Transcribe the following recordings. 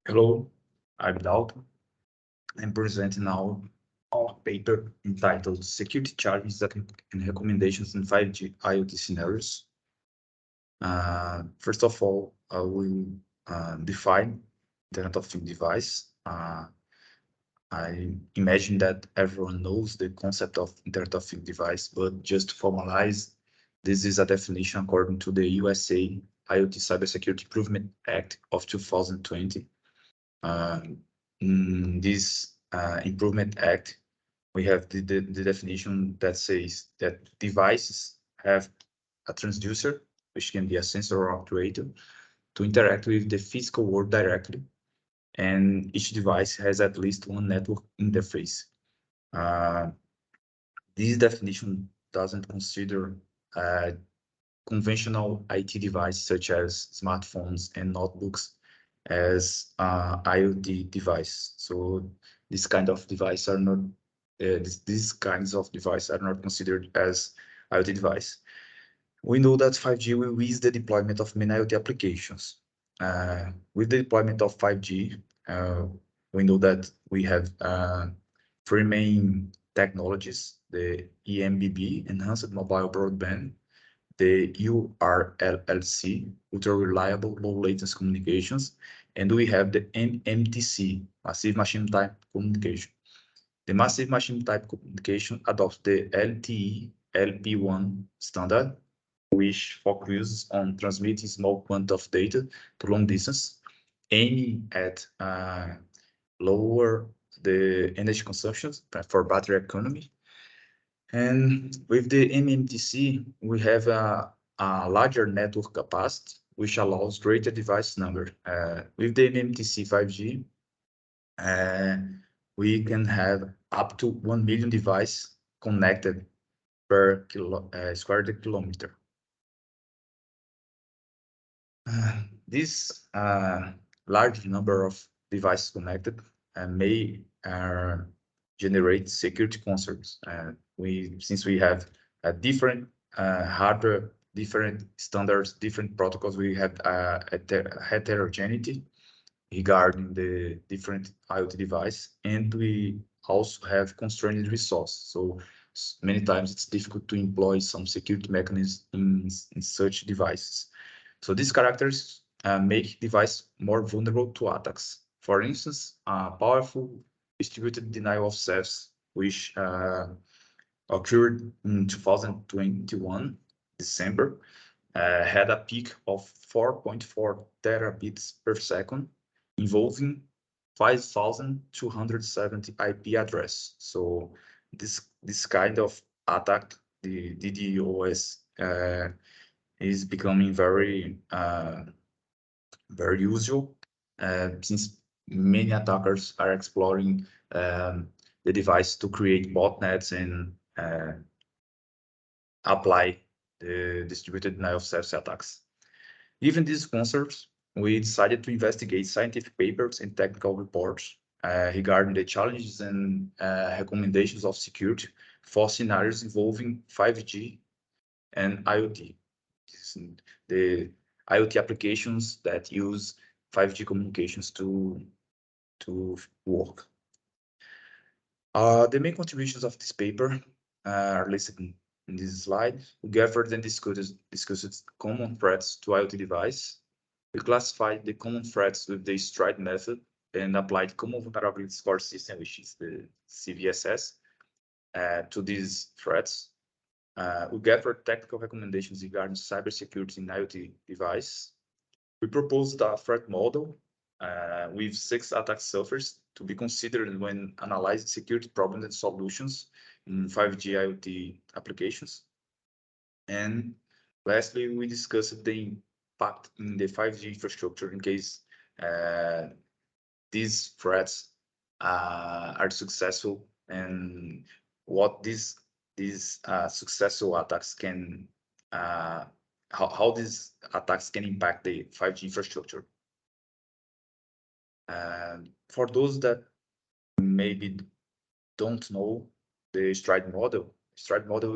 Hello, I'm Dalton. I'm presenting now our paper entitled Security Challenges and Recommendations in 5G IoT Scenarios. First of all, I will define Internet of Things device. I imagine that everyone knows the concept of Internet of Things device, but just to formalize, this is a definition according to the USA IoT Cybersecurity Improvement Act of 2020. In this Improvement Act, we have the definition that says that devices have a transducer, which can be a sensor or actuator, to interact with the physical world directly, and each device has at least one network interface. This definition doesn't consider conventional IT devices such as smartphones and notebooks as IoT device. So this kind of device are not these kinds of devices are not considered as IoT device. We know that 5G will ease the deployment of many IoT applications. With the deployment of 5G, we know that we have three main technologies: the eMBB, Enhanced Mobile Broadband, the URLLC, Ultra Reliable Low Latency Communications, and we have the MMTC, Massive Machine Type Communication. The Massive Machine Type Communication adopts the LTE LP1 standard, which focuses on transmitting small quantity of data to long distance, aiming at lower the energy consumption for battery economy. And with the MMTC, we have a larger network capacity, which allows greater device number. With the MMTC 5G, we can have up to 1 million devices connected per square kilometer. This large number of devices connected may generate security concerns. Since we have a different hardware, different standards, different protocols, we have heterogeneity regarding the different IoT device, and we also have constrained resource. So many times it's difficult to employ some security mechanisms in such devices. So these characters make device more vulnerable to attacks. For instance, powerful distributed denial of service, which occurred in 2021, December, had a peak of 4.4 terabits per second, involving 5,270 IP addresses. So this kind of attack, the DDoS, is becoming very usual, since many attackers are exploring the device to create botnets and apply the distributed denial of service attacks. Given these concerns, we decided to investigate scientific papers and technical reports regarding the challenges and recommendations of security for scenarios involving 5G and IoT. The IoT applications that use 5G communications to work. The main contributions of this paper are listed in this slide. We gathered and discussed common threats to IoT device. We classified the common threats with the STRIDE method and applied common vulnerability score system, which is the CVSS, to these threats. We gathered technical recommendations regarding cybersecurity in IoT device. We proposed a threat model with 6 attack surfaces to be considered when analyzing security problems and solutions in 5G IoT applications. And lastly, we discussed the impact in the 5G infrastructure in case these threats are successful, and what these successful attacks can, how these attacks can impact the 5G infrastructure. For those that maybe don't know the STRIDE model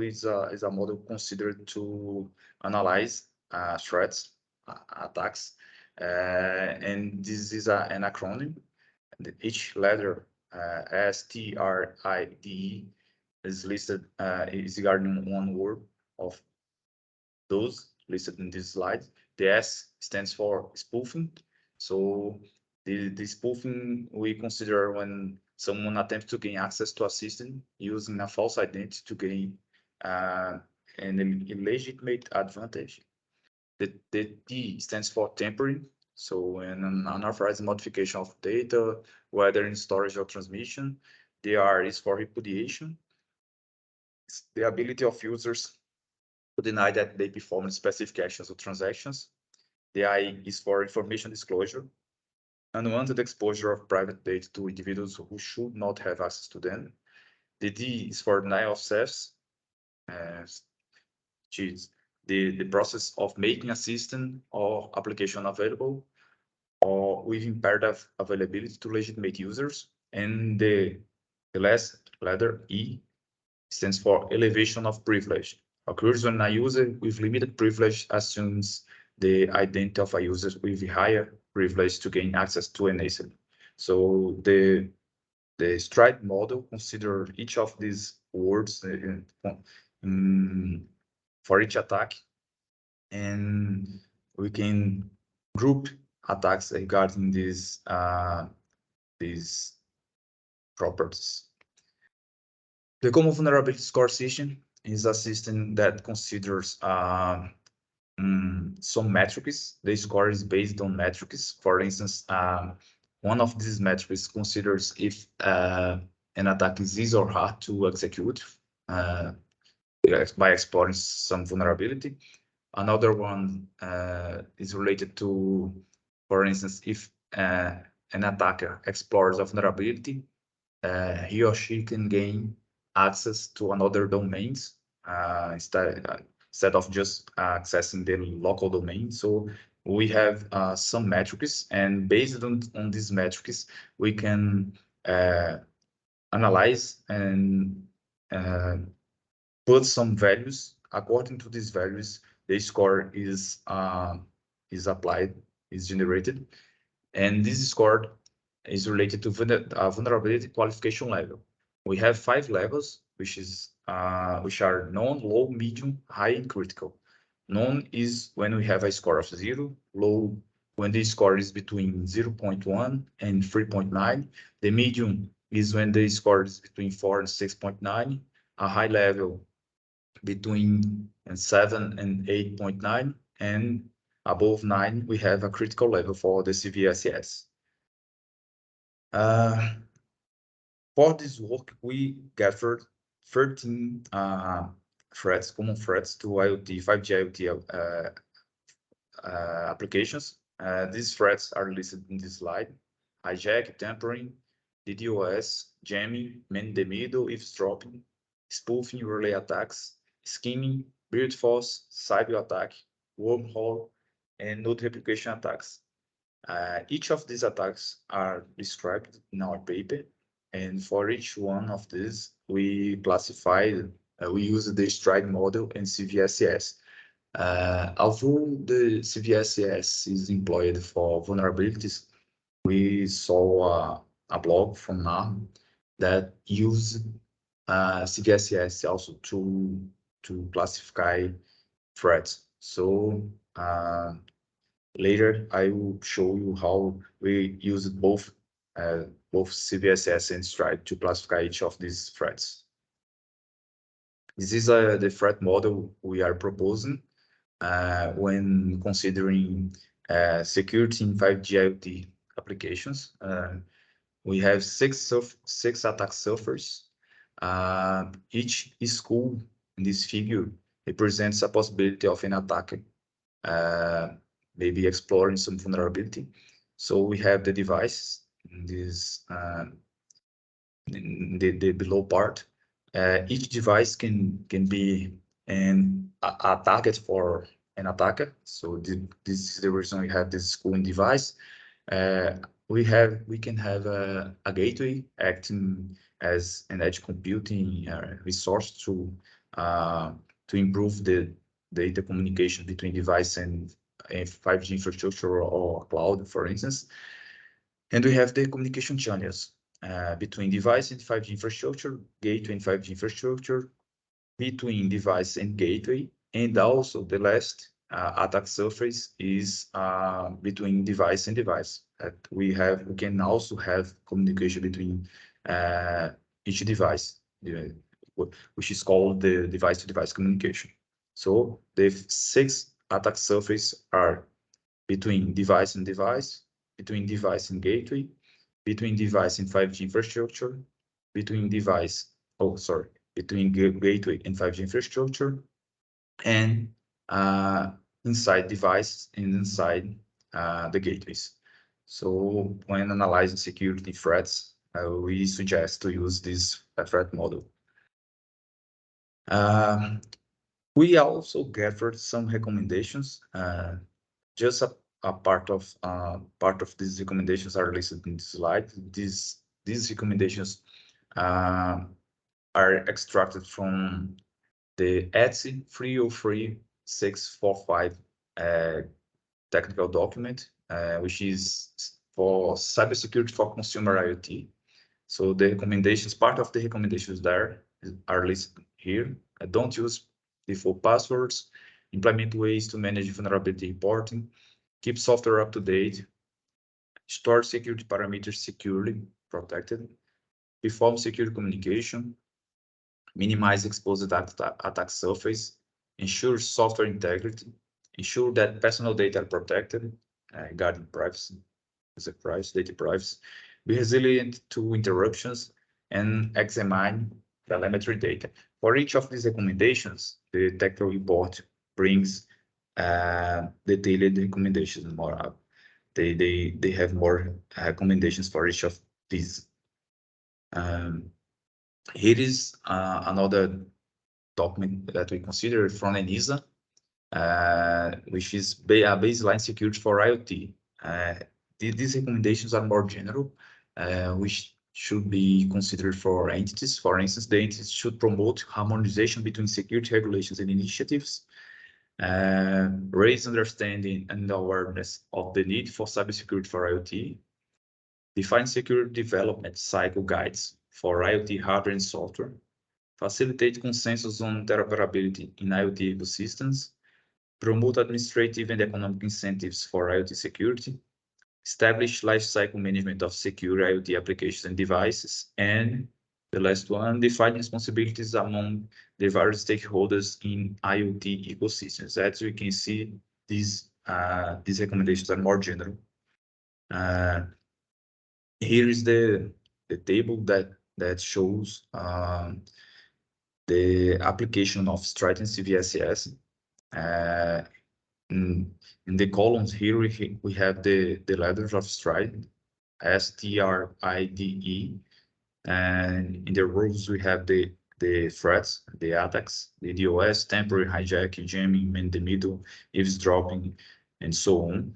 is a model considered to analyze threats, attacks And this is an acronym. Each letter, STRIDE, is listed, is regarding one word of those listed in this slide. The S stands for spoofing. So the spoofing we consider when someone attempts to gain access to a system using a false identity to gain an illegitimate advantage. The T stands for tampering. So when an unauthorized modification of data, whether in storage or transmission, the R is for repudiation. It's the ability of users to deny that they perform specific actions or transactions. The I is for information disclosure, unwanted exposure of private data to individuals who should not have access to them. The D is for denial of service, which is the process of making a system or application available or with impaired availability to legitimate users. And the last letter, E, stands for elevation of privilege. Occurs when a user with limited privilege assumes the identity of a user with higher privilege to gain access to an asset. So the stride model consider each of these words for each attack, and we can group attacks regarding these properties. The Common Vulnerability Score system is a system that considers some metrics. The score is based on metrics. For instance, one of these metrics considers if an attack is easy or hard to execute by exploring some vulnerability. Another one is related to, for instance, if an attacker explores a vulnerability, he or she can gain access to another domains instead of just accessing the local domain. So we have some metrics, and based on these metrics, we can analyze and put some values. According to these values, the score is applied, is generated, and this score is related to vulnerability qualification level. We have 5 levels, which are known, low, medium, high, and critical. Known is when we have a score of 0, low when the score is between 0.1 and 3.9. The medium is when the score is between 4 and 6.9. A high level between 7 and 8.9, and above 9, we have a critical level for the CVSS. For this work, we gathered 13 threats, common threats to IoT, 5G IoT applications. These threats are listed in this slide: hijack, tampering, DDoS, jamming, man-in-the-middle, eavesdropping, spoofing, relay attacks, skimming, brute force, cyber attack, wormhole, and node replication attacks. Each of these attacks are described in our paper, and for each one of these, we classified, we use the stride model and CVSS. Although the CVSS is employed for vulnerabilities, we saw a blog from NAM that used CVSS also to classify threats. So later I will show you how we used both CVSS and stride to classify each of these threats. This is the threat model we are proposing when considering security in 5G IoT applications. We have six attack surfaces. Each school in this figure represents a possibility of an attacker maybe exploring some vulnerability. So we have the device in this in the below part. Each device can be a target for an attacker. So this is the reason we have this schooling device. We can have a gateway acting as an edge computing resource to improve the data communication between device and a 5G infrastructure or cloud, for instance. And we have the communication channels between device and 5G infrastructure, gateway and 5G infrastructure, between device and gateway, and also the last attack surface is between device and device. We can also have communication between each device, which is called the device-to-device communication. So the 6 attack surfaces are between device and device, between device and gateway, between device and 5G infrastructure, between between gateway and 5G infrastructure, and inside device and inside the gateways. So when analyzing security threats, we suggest to use this threat model. We also gathered some recommendations. Just a part of these recommendations are listed in this slide. These recommendations are extracted from the ETSI 303-645 technical document, which is for cybersecurity for consumer IoT. So the recommendations, part of the recommendations there are listed here. Don't use default passwords, implement ways to manage vulnerability reporting, keep software up to date, store security parameters securely protected, perform secure communication, minimize exposed attack surface, ensure software integrity, ensure that personal data are protected, regarding privacy, data privacy, be resilient to interruptions, and examine telemetry data. For each of these recommendations, the technical report brings detailed recommendations more up. They have more recommendations for each of these. Here is another document that we consider from AINA, which is a baseline security for IoT. These recommendations are more general, which should be considered for entities. For instance, the entities should promote harmonization between security regulations and initiatives, raise understanding and awareness of the need for cybersecurity for IoT, define security development cycle guides for IoT hardware and software, facilitate consensus on interoperability in IoT ecosystems, promote administrative and economic incentives for IoT security, establish lifecycle management of secure IoT applications and devices, and the last one, define responsibilities among the various stakeholders in IoT ecosystems. As you can see, these recommendations are more general. Here is the table that shows the application of Stride and CVSS. In the columns here, we have the letters of Stride, STRIDE, and in the rows we have the threats, the attacks, the DOS, temporary hijack, jamming, man in the middle, eavesdropping, and so on.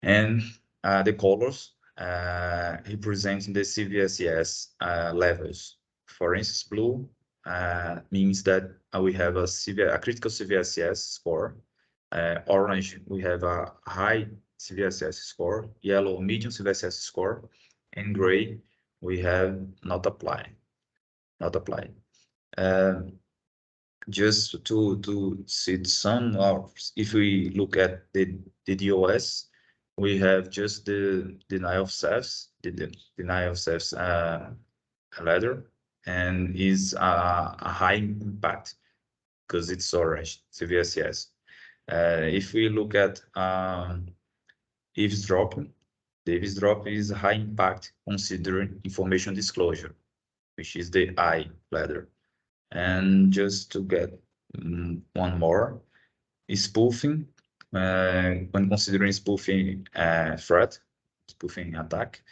And the colors representing the CVSS levels. For instance, blue means that we have a critical CVSS score. Orange, we have a high CVSS score. Yellow, medium CVSS score. And gray, we have not applying. Just to see some of, if we look at the DOS, we have just the denial of self, the denial of self ladder, and is a high impact because it's orange, CVSS. If we look at eavesdropping, the eavesdrop is a high impact considering information disclosure, which is the I ladder. And just to get one more, spoofing, when considering spoofing threat, spoofing attack,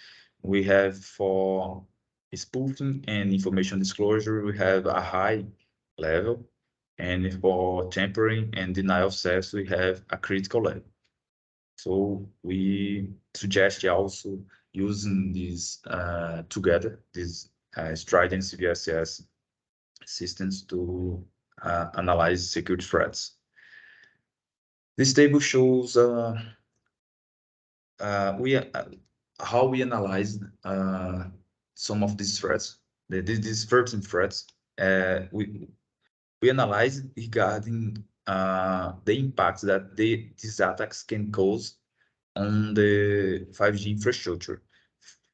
we have for spoofing and information disclosure, we have a high level. And for tampering and denial of service, we have a critical level. So we suggest also using these together, these Stride and CVSS systems to analyze security threats. This table shows how we analyzed some of these threats. These 13 threats. We analyzed regarding the impacts that these attacks can cause on the 5G infrastructure.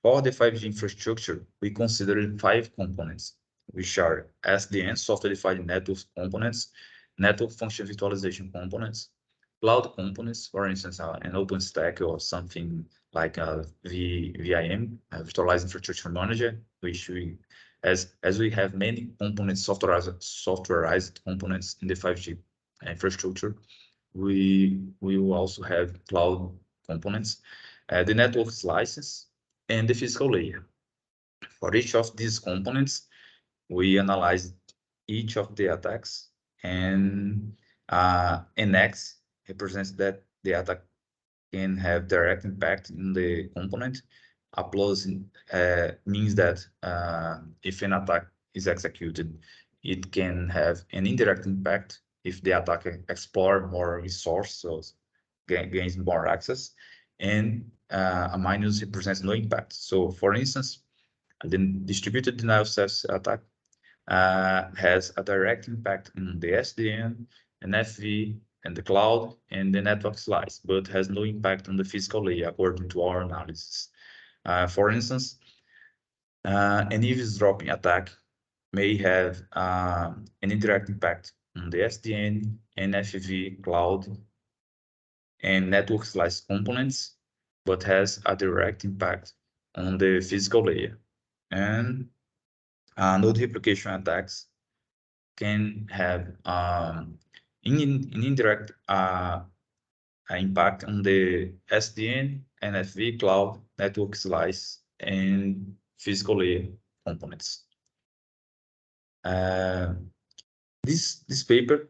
For the 5G infrastructure, we considered 5 components, which are SDN, software-defined network components, network function virtualization components, cloud components, for instance, an OpenStack or something like a VIM, Virtualized Infrastructure Manager, which as we have many components, softwareized components in the 5G infrastructure, we will also have cloud components, the network slices, and the physical layer. For each of these components, we analyzed each of the attacks, and an X represents that the attack can have direct impact in the component. A plus means that if an attack is executed, it can have an indirect impact if the attacker explores more resources, gains more access, and a minus represents no impact. So, for instance, the distributed denial of service attack has a direct impact on the SDN, and FV, and the cloud, and the network slice, but has no impact on the physical layer according to our analysis. For instance, an eavesdropping attack may have an indirect impact on the SDN, NFV, cloud, and network slice components, but has a direct impact on the physical layer. And node replication attacks can have an indirect impact on the SDN, NFV, cloud, network slice, and physical layer components. This paper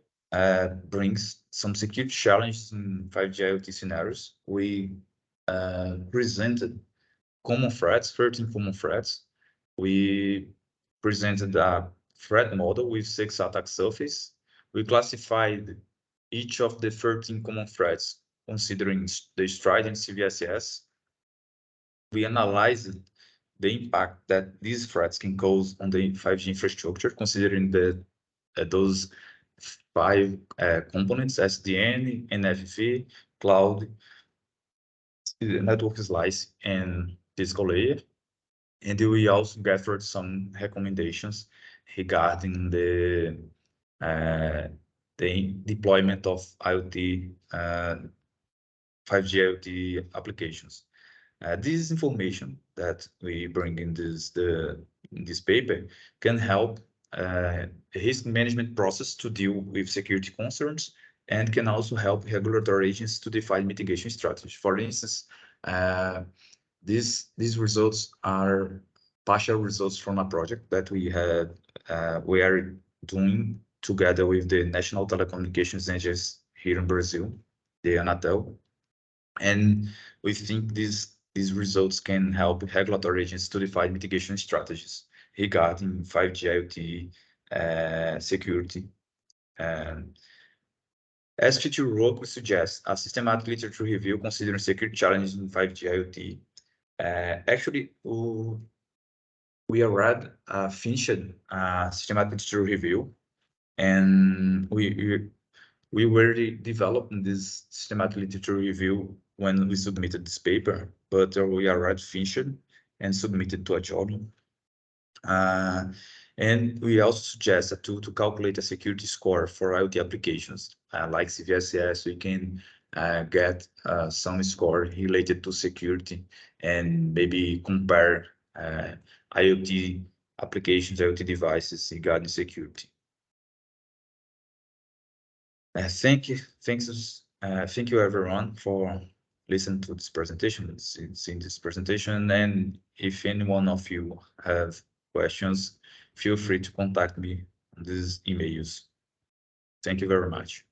brings some security challenges in 5G IoT scenarios. We presented common threats, 13 common threats. We presented a threat model with 6 attack surfaces. We classified each of the 13 common threats considering the stride and CVSS. We analyzed the impact that these threats can cause on the 5G infrastructure, considering those 5 components: SDN, NFV, cloud, network slice, and physical layer. And we also gathered some recommendations regarding the deployment of IoT, 5G IoT applications. This information that we bring in this paper can help risk management process to deal with security concerns, and can also help regulatory agencies to define mitigation strategies. For instance, these results are partial results from a project that we are doing together with the National Telecommunications Agency here in Brazil, the Anatel. And we think these results can help regulatory agencies to define mitigation strategies regarding 5G IoT security. As future work, we suggest a systematic literature review considering security challenges in 5G IoT. Actually, we already finished a systematic literature review, and we were developing this systematic literature review when we submitted this paper, but we already finished and submitted to a journal. And we also suggest a tool to calculate a security score for IoT applications, like CVSS. We can get some score related to security and maybe compare IoT applications, IoT devices regarding security. Thank you everyone for listening to this presentation, seeing this presentation. And if any one of you have questions, feel free to contact me on these emails. Thank you very much.